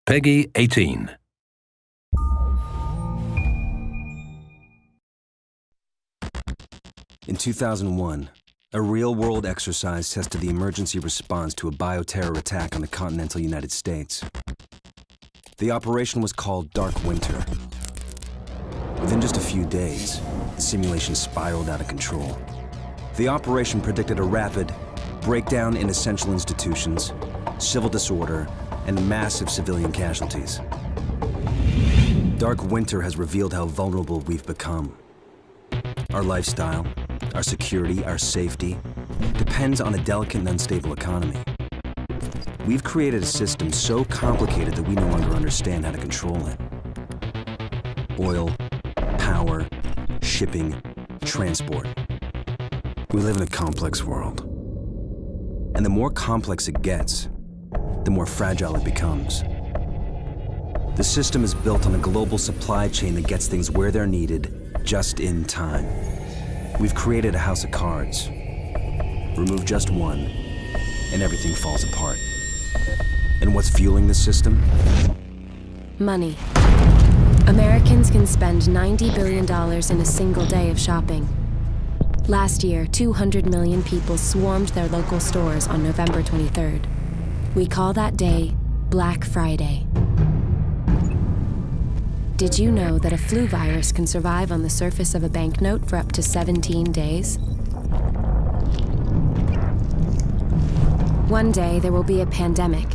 Peggy 18. In 2001, a real-world exercise tested the emergency response to a bioterror attack on the continental United States. The operation was called Dark Winter. Within just a few days, the simulation spiraled out of control. The operation predicted a rapid breakdown in essential institutions, civil disorder, and massive civilian casualties. Dark Winter has revealed how vulnerable we've become. Our lifestyle, our security, our safety depends on a delicate and unstable economy. We've created a system so complicated that we no longer understand how to control it. Oil, power, shipping, transport. We live in a complex world. And the more complex it gets, the more fragile it becomes. The system is built on a global supply chain that gets things where they're needed, just in time. We've created a house of cards. Remove just one, and everything falls apart. And what's fueling this system? Money. Americans can spend $90 billion in a single day of shopping. Last year, 200 million people swarmed their local stores on November 23rd. We call that day Black Friday. Did you know that a flu virus can survive on the surface of a banknote for up to 17 days? One day, there will be a pandemic.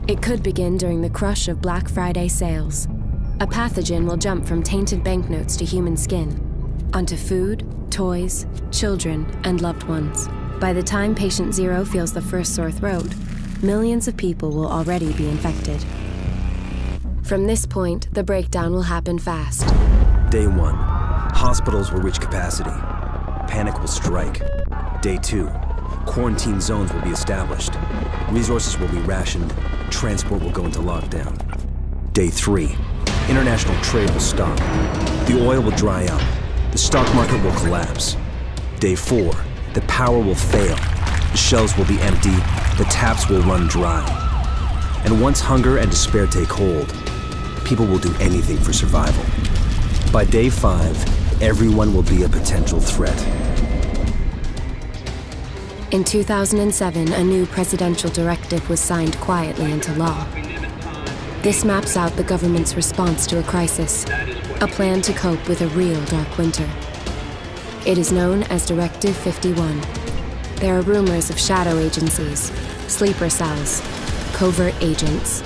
It could begin during the crush of Black Friday sales. A pathogen will jump from tainted banknotes to human skin, onto food, toys, children, and loved ones. By the time patient zero feels the first sore throat, millions of people will already be infected. From this point, the breakdown will happen fast. Day 1, hospitals will reach capacity. Panic will strike. Day 2, quarantine zones will be established. Resources will be rationed. Transport will go into lockdown. Day 3, international trade will stop. The oil will dry up. The stock market will collapse. Day 4, the power will fail. The shelves will be empty. The taps will run dry. And once hunger and despair take hold, people will do anything for survival. By day 5, everyone will be a potential threat. In 2007, a new presidential directive was signed quietly into law. This maps out the government's response to a crisis, a plan to cope with a real dark winter. It is known as Directive 51. There are rumors of shadow agencies, sleeper cells, covert agents,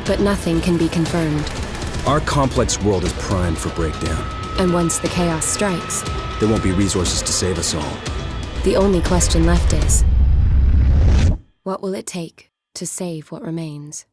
but nothing can be confirmed. Our complex world is primed for breakdown. And once the chaos strikes, there won't be resources to save us all. The only question left is, what will it take to save what remains?